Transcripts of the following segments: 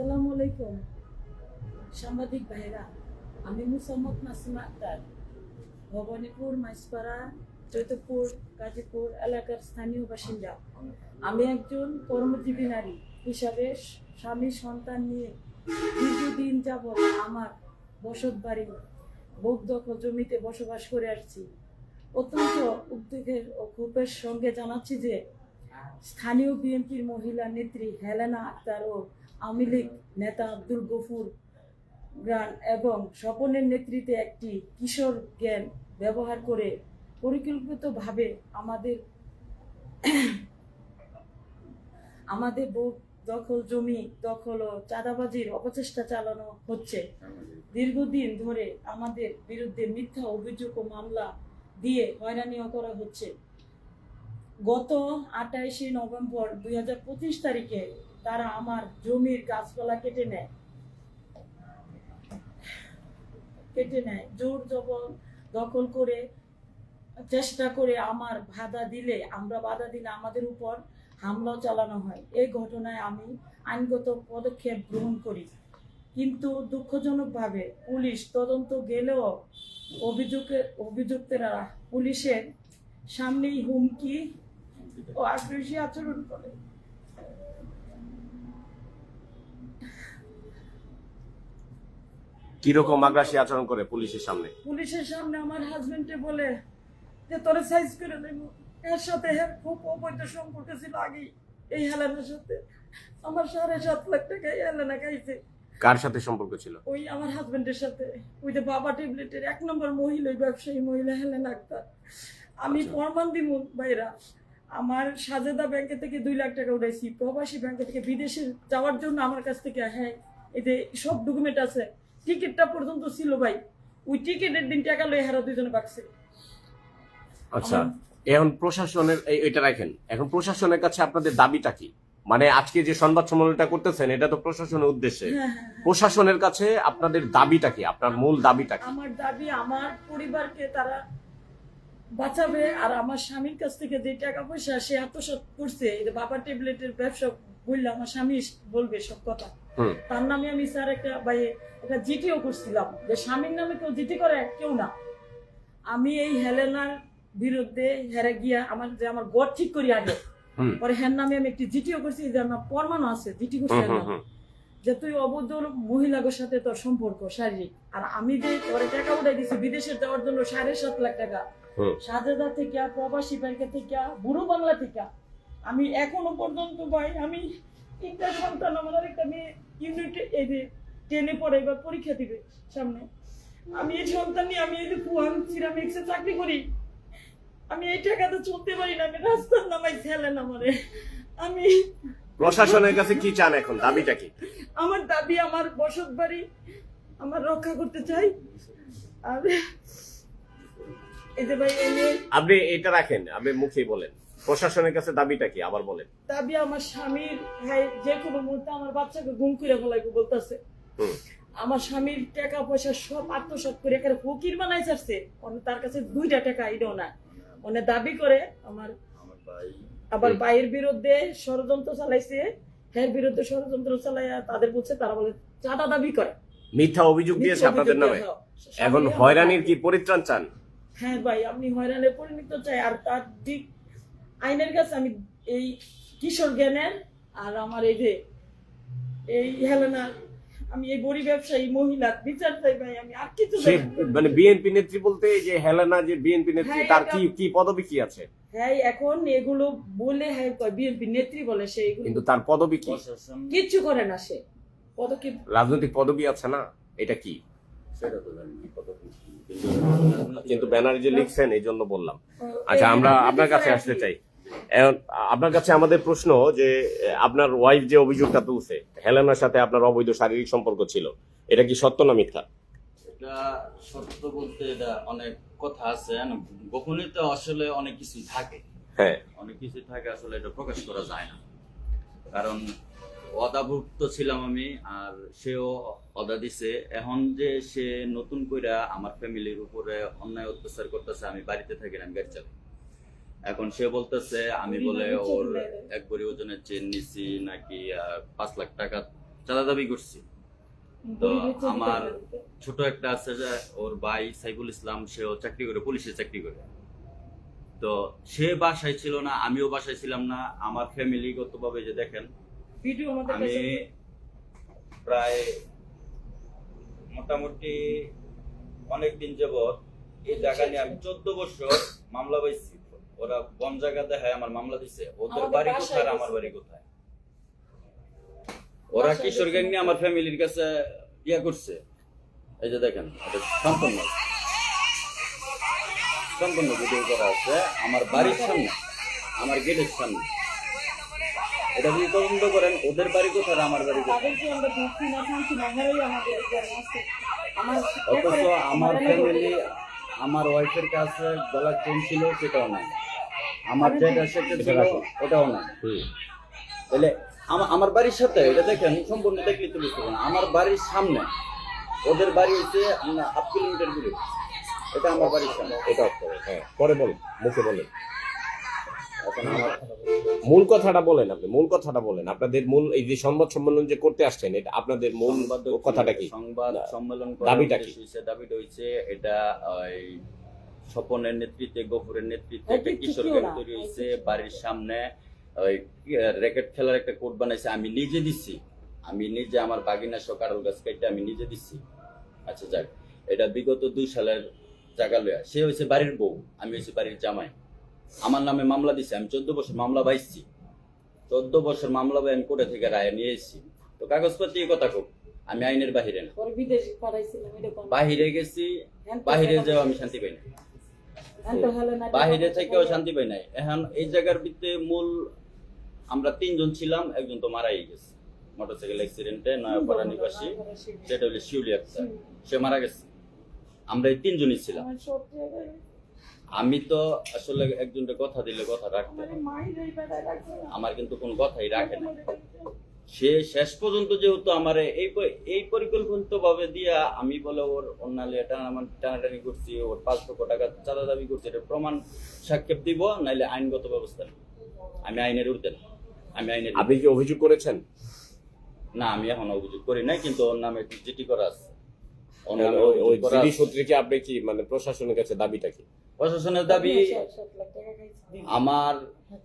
আসসালামু আলাইকুম সাংবাদিক ভাইরা, আমি মুসাম্মদ নাসিমা আক্তার, ভবানীপুর, মাইজপাড়া, চৈতপুর, গাজীপুর এলাকার স্থানীয় বাসিন্দা। আমি একজন কর্মজীবী নারী হিসাবে স্বামী সন্তান নিয়ে দীর্ঘদিন যাবৎ আমার বসত বাড়ি ভোগদখল জমিতে বসবাস করে আসছি। অত্যন্ত উদ্বেগের ও ক্ষোভের সঙ্গে জানাচ্ছি যে স্থানীয় বিএনপির মহিলা নেত্রী হেলেনা আক্তার ও আওয়ামী লীগ নেতা আব্দুল গফুর গ্রান এবং স্বপনের নেতৃত্বে একটি কিশোর জ্ঞান ব্যবহার করে পরিকল্পিতভাবে আমাদের দখল জমি দখল ও চাঁদাবাজির অপচেষ্টা চালানো হচ্ছে। দীর্ঘদিন ধরে আমাদের বিরুদ্ধে মিথ্যা অভিযোগ ও মামলা দিয়ে হয়রানিও করা হচ্ছে। গত 28 নভেম্বর 2025 তারিখে তারা আমার জমির গাছপালা কেটে নেয়, জোর দখল করে চেষ্টা করে আমরা বাধা দিলে আমাদের উপর হামলাও চালানো হয়। এই ঘটনায় আমি আইনগত পদক্ষেপ গ্রহণ করি, কিন্তু দুঃখজনকভাবে পুলিশ তদন্ত গেলেও অভিযুক্তরা পুলিশের সামনেই হুমকি ও আগ্রাসী আচরণ করে। কিরকম আগ্রাসী আচরণ করে পুলিশের সামনে? আমার হাজবেন্ডে বলে যে তোরে সাইজ করে দেব। এর সাথে খুব অবৈধ সম্পর্ক ছিল আগেই এই হেলেনার সাথে। আমার 7.5 লাখ টাকা হেলেনা খাইছে। কার সাথে সম্পর্ক ছিল? ওই আমার হাজবেন্ডের সাথে। ওই যে বাবা ট্যাবলেটের 1 নম্বর মহিলা, ব্যবসায়ী মহিলা হেলেনা আক্তার। আমি প্রমাণ দিব ভাইরা। আমার সাজেদা ব্যাংকে থেকে 2 লাখ টাকা উঠাইছি, প্রবাসী ব্যাংকে থেকে বিদেশে যাওয়ার জন্য আমার কাছ থেকে। হ্যাঁ, এই যে সব ডকুমেন্ট আছে, টিকিটটা পর্যন্ত ছিল ভাই। ওই টিকিটের দিন টাকা লয়ে হারা দুজনে বাকছে। আচ্ছা, এখন প্রশাসনের এটা রাখেন, এখন প্রশাসনের কাছে আপনাদের দাবিটা কি? মানে আজকে যে সংবাদ সম্মেলনটা করতেছেন এটা তো প্রশাসনের উদ্দেশ্যে। প্রশাসনের কাছে আপনাদের দাবিটা কি? আপনার মূল দাবিটা কি? আমার দাবি আমার পরিবারকে তারা বাঁচাবে, আর আমার স্বামীর কাছ থেকে যে টাকা পয়সা সে আত্মসাৎ করছে, এই যে বাবা ট্যাবলেটের ব্যবসা বললে আমার স্বামী বলবে সব কথা। তার নামে আমি স্যার একটা জিটিও করছিলাম, যে স্বামীর নামে কেউ জিটি করে কেউ না। আমি এই হেলেনার বিরুদ্ধে হেরে গিয়া আমার গড় ঠিক করি আগে, পরে হ্যার নামে আমি একটি জিটিও করছি, যে আমার প্রমাণ আছে জিটি করছি যে তুই অবৈধ মহিলাদের সাথে তোর সম্পর্ক শারীরিক। আর আমি যে পরে টাকা উঠাই দিচ্ছি বিদেশে যাওয়ার জন্য 7.5 লাখ টাকা, সাজেদা থেকে, প্রবাসী ব্যাংকে থেকে, বুড়ো বাংলা থেকে। আমি এখনো পর্যন্ত ভাই, আমি 3টা সন্তান, আমার একটা মেয়ে ইউনিটে 10-এ পড়ে, এবার পরীক্ষা দিবে সামনে। আমি এই সন্তান নিয়ে আমি এই যে ফুয়ান সিরামিক্সে চাকরি করি, আমি এই টাকাতে চলতে পারি না। আমি রাস্তার নামাই ছেলেন আমারে। আমি প্রশাসনের কাছে কি চান? এখন দাবিটা কি? আমার দাবি আমার বসত বাড়ি আমার রক্ষা করতে চাই। আর এই যে ভাই আপনি এটা রাখেন, আপনি মুখেই বলেন প্রশাসনের কাছে দাবিটা কি, আবার বলেন। দাবি আমার স্বামীর ভাই যে কোনো মুহূর্তে আমার বাচ্চাকে গুম করে ফেলাইবো বলতেছে। আমার স্বামীর টাকা পয়সা সব আত্মসাৎ করে এখানে ফকির বানাই ছাড়ছে। তার কাছে 2টা টাকা আইডও না। অনেক দাবি করে আবার ভাইয়ের বিরুদ্ধে ষড়যন্ত্র চালাইছে, এর বিরুদ্ধে ষড়যন্ত্র চালাইয়া তাদের বলছে, তারা বলে চাঁদা দাবি করে, মিথ্যা অভিযোগ দিয়েছে আপনাদের নামে। এখন হয়রানির কি পরিত্রাণ চান? হ্যাঁ ভাই, আমি হয়রানির পরিণত চাই। আর তার দিক আইনের কাছে আমি এই কিশোর জ্ঞানের আর আমার এই হেলেনার, আমি এই গরিব ব্যবসায়ী মহিলার বিচার চাই ভাই। আমি আর কিছু মানে বিএনপি নেত্রী বলতে যে হেলেনা যে বিএনপি নেত্রী, তার কি পদবি কি আছে? হ্যাঁ, এখন এগুলো বলে হ্যাঁ বিএনপি নেত্রী বলে, সে কিন্তু তার পদবি কি? কিচ্ছু করে না সে। পদক্ষেপ রাজনৈতিক পদবি আছে না, এটা কি? কিন্তু ব্যানারে যে লিখছেন এই জন্য বললাম। আচ্ছা, আমরা আপনার কাছে আসতে চাই। আপনার কাছে আমাদের প্রশ্ন যে আপনার ওয়াইফ যে অভিযোগটা তুলছে হেলেনার সাথে আপনার অবৈধ শারীরিক সম্পর্ক ছিল, এটা কি সত্য না মিথ্যা? এটা সত্য বলতে এটা অনেক কথা আছে, গোপনীয়তা আসলে অনেক কিছুই থাকে। হ্যাঁ, অনেক কিছুই থাকে, আসলে এটা প্রকাশ করা যায় না। কারণ অদাভুক্ত ছিলাম আমি, আর সেও অদা দিছে। এখন যে সে নতুন কইরা আমার ফ্যামিলির উপরে অন্যায় অত্যাচার করতেছে, আমি বাড়িতে থাকি না, আমি গাড়ি চালাই। এখন সে বলতেছে আমি বলে ওর 1 ভরি ওজনের চেন নিছি, নাকি 5 লাখ টাকা চাঁদা দাবি করছি। তো আমার ছোট একটা আছে যে ওর ভাই সাইফুল ইসলাম, সেও চাকরি করে, পুলিশে চাকরি করে। তো সে বাসায় ছিল না, আমিও বাসায় ছিলাম না। আমার ফ্যামিলিগত ভাবে যে দেখেন, ভিডিও আমাদের আমি কাছে প্রায় মোটামুটি অনেকদিন যাবৎ এই জায়গা নিয়ে আমি 14 বছর মামলা পাইছি। ওরা কোন জায়গা দেখায় আমার মামলা দিছে, ওদের আমাদের বাড়ি বাসায় কোথায় আর আমার গেছে। বাড়ি কোথায়। ওরা বাসায় কিশোর গেছে। গ্যাং নিয়ে আমার ফ্যামিলির কাছে ইয়া করছে। এই যে দেখেন, এটা সম্পূর্ণ ভিডিও করা আছে আমার বাড়ির সামনে, আমার গেটের সামনে। এটা যদি তদন্ত করেন ওদের বাড়ি কোথায় আর আমার বাড়ি কোথায়। তাদেরকে আমরা ধরছি না, শান্তি না, হেরাই আমাদের এখানে আছে। আমার অথচ আমার ফ্যামিলি, আমার ওয়াইফের কাছে গলার চেন ছিল, সেটাও নাই। আমার যেটা সেটা ছিল, ওটাও নাই। তাহলে আমার বাড়ির সাথে এটা দেখেন, সম্পূর্ণ দেখলে তো বুঝতে পারেন, আমার বাড়ির সামনে, ওদের বাড়ি হচ্ছে 1/2 কিলোমিটার দূরে। এটা আমার বাড়ির সামনে। এটা হ্যাঁ, পরে বলেন, মুখে বলেন। এখন আমার মূল কথাটা বলেন, আপনি মূল কথাটা বলেন। আপনাদের মূল এই যে সংবাদ সম্মেলন যে করতে আসছেন, এটা আপনাদের মূল কথাটা কি? সংবাদ সম্মেলন দাবিটা কি? দাবিটা হচ্ছে এটা ওই স্বপনের নেতৃত্বে, গফুরের নেতৃত্বে একটা একটু কিশোর কেউ গ্যাং না। তৈরি হয়েছে বাড়ির সামনে। ওই র্যাকেট খেলার একটা কোর্ট বানাইছে, আমি নিজে দিচ্ছি। আমি নিজে আমার বাগিনা সকারল গাছ কেটে আমি নিজে দিচ্ছি। আচ্ছা যাক, এটা বিগত 2 সালের জায়গা লয়া। সে হয়েছে বাড়ির বউ, আমি হয়েছে বাড়ির জামাই। আমার নামে মামলা দিছে, আমি 14 বছর মামলা বাইছি। 14 বছর মামলা বাই আমি কোর্টে থেকে রায় নিয়ে এসেছি। তো কাগজপত্র এই কথা খুব, আমি আইনের বাহিরে না। পরে বিদেশে পাঠাইছিলাম, এটা কোন বাহিরে গেছি, বাহিরে যাও আমি শান্তি পাই না, বাহিরে থেকেও শান্তি পাই নাই। এখন এই জায়গার ভিতরে মূল আমরা 3 জন ছিলাম, একজন তো মারাই গেছে মোটরসাইকেল অ্যাক্সিডেন্টে, নয়াপাড়া নিবাসী, সেটা হলো শিউলি আক্তার, সে মারা গেছে। আমরা এই 3 জনই ছিলাম। আমার সব জায়গায় আমি তো আসলে একজনের কথা দিলে কথা রাখতে আমার হয়, মায়ের এই বেড়ায় রাখছে না। আমার কিন্তু কোনো কথাই রাখে না। সে শেষ পর্যন্ত যেহেতু আমার এই পরিকল্পিত ভাবে দিয়া আমি বলে ওর অন্যান্য টানাটানি করছি, ওর 5 লক্ষ টাকা চাঁদা দাবি করছি, এটা প্রমাণ সাক্ষেপ দিব, নাইলে আইনগত ব্যবস্থা নেব। আমি আইনের ঊর্ধ্বে না, আমি আইনের আপনি কি অভিযোগ করেছেন? না, আমি এখন অভিযোগ করি নাই, কিন্তু ওর নামে জিটি করা আছে। ওর নামে ওই অভিযোগ করা জিডি আছে। সূত্রে কি আপনি কি মানে প্রশাসনের কাছে দাবিটা কি? প্রশাসনের দাবি 7 লাখ টাকা খাইছি। আমার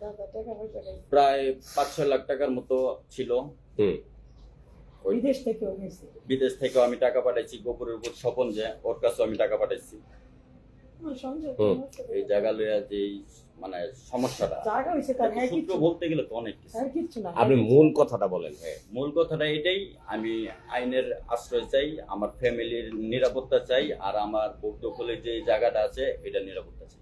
টাকা পয়সা খাইছি। প্রায় 5-6 লাখ টাকার মতো ছিল। বিদেশ থেকেও গেছে। বিদেশ থেকেও আমি টাকা পাঠাইছি, গোপুরের উপর স্বপন যে, ওর কাছেও আমি টাকা পাঠাইছি। আমার সংসার এই জায়গা লইয়া যে মানে সমস্যাটা, জায়গা হইছে তার হ্যাঁ সূত্র কিছু বলতে গেলে তো অনেক কিছু। হ্যাঁ কিচ্ছু না। আপনি মূল কথাটা বলেন। হ্যাঁ, মূল কথাটা এটাই, আমি আইনের আশ্রয় চাই, আমার ফ্যামিলির নিরাপত্তা চাই, আর আমার ভোগ দখলের যে জায়গাটা আছে এটা নিরাপত্তা চাই।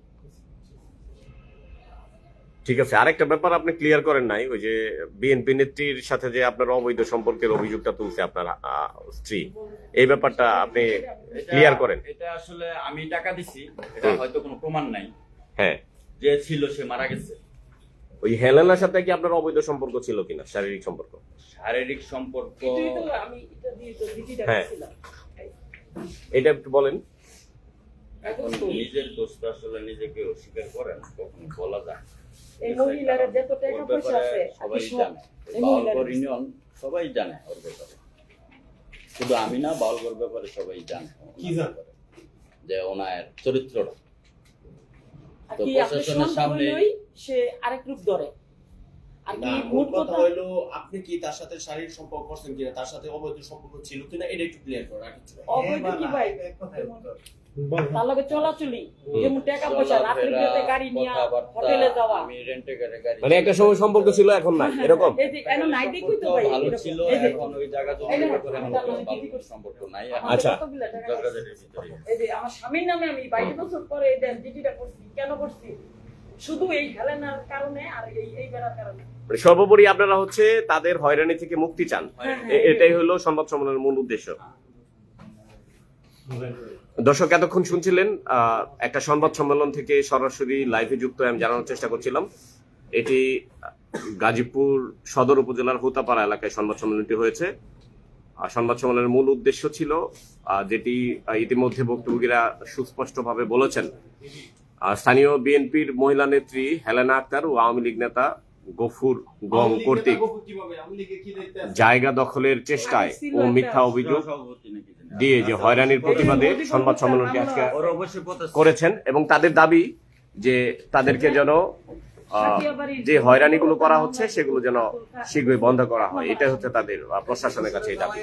ঠিক আছে। আরেকটা ব্যাপার আপনি ক্লিয়ার করেন নাই, ওই যে বিএনপি নেত্রীর সাথে যে আপনার অবৈধ সম্পর্কের অভিযোগটা তুলছে আপনার স্ত্রী, এই ব্যাপারটা আপনি ক্লিয়ার করেন। এটা আসলে আমি টাকা দিছি, এটা হয়তো কোনো প্রমাণ নাই। হ্যাঁ, যে ছিল সে মারা গেছে। ওই হেলেনার সাথে কি আপনার অবৈধ সম্পর্ক ছিল কিনা, শারীরিক সম্পর্ক? শারীরিক সম্পর্ক এটাই তো আমি এটা দিয়ে তো দিদিটা হ্যাঁ। দিছিলাম। এটা একটু বলেন। এখন নিজের দোষটা আসলে নিজেকে অস্বীকার করেন, কখনো বলা যায় না। এই মহিলার যত টাকা ওর পয়সা ব্যাপারে আছে সবাই আমি সব জানে, এই বাউলগড় মহিলার ইউনিয়ন সবাই জানে ওর ব্যাপারে। শুধু আমি না, বাউলগড় ব্যাপারে সবাই জানে কি জানে? যে ওনার চরিত্রটা। আর তো কি আপনি প্রশাসনের সামনে হইলেই সে আরেক রূপ ধরে। আর কি না, মূল মোট কথা কথা হইলো আপনি কি তার সাথে শারীরিক সম্পর্ক করছেন কিনা, তার সাথে অবৈধ সম্পর্ক ছিল কিনা, এটা একটু ক্লিয়ার করুন, আর কিছু না। অবৈধ কি ভাই তার লগে চলাচলি, যেমন টাকা পয়সা রাত্রি বিরাতে গাড়ি নিয়ে কথাবার্তা, হোটেলে যাওয়া, আমি রেন্টে গাড়ি মানে একটা সময় সম্পর্ক ছিল, এখন না, এরকম? এই যে এখন নাই দেখুই তো ভাই ভালো এরকম। ছিল, এই যে এখন ওই জায়গা জমি এই যে করে এখন তার কোনো লগে ভালো কি করছে? সম্পর্ক নাই। এখন আচ্ছা। কতগুলা টাকা খাইছে। ঝগড়াঝাটির ভিতরে। এই যে আমার স্বামীর নামে আমি 22 বছর পরে এই দেন জিডিটা করছি, কেন করছি? শুধু এই হেলেনার কারণে আর এই বেড়ার কারণে। মানে সর্বোপরি আপনারা হচ্ছে তাদের হয়রানি থেকে মুক্তি চান, হ্যাঁ, এটাই হলো সংবাদ সম্মেলনের মূল উদ্দেশ্য। দর্শক এতক্ষণ শুনছিলেন একটা সংবাদ সম্মেলন থেকে সরাসরি লাইভে যুক্ত হয়ে আমি জানানোর চেষ্টা করছিলাম। এটি গাজীপুর সদর উপজেলার হুতাপাড়া এলাকায় সংবাদ সম্মেলনটি হয়েছে। সংবাদ সম্মেলনের মূল উদ্দেশ্য ছিল যেটি ইতিমধ্যে ভুক্তভোগীরা সুস্পষ্টভাবে বলেছেন, স্থানীয় বিএনপির মহিলা নেত্রী হেলেনা আক্তার ও আওয়ামী লীগ নেতা গফুর গম কর্তৃক জায়গা দখলের চেষ্টায় ও মিথ্যা অভিযোগ সভাপতি নাকি জানি। দিয়ে যে হয়রানির প্রতিবাদে সংবাদ সম্মেলনটি আজকে ওর অবশ্যই কথা করেছেন এবং তাদের দাবি যে তাদেরকে যেন যে হয়রানিগুলো করা হচ্ছে সেগুলো যেন শীঘ্রই বন্ধ করা হয়, এটা হচ্ছে তাদের প্রশাসনের কাছে এই দাবি।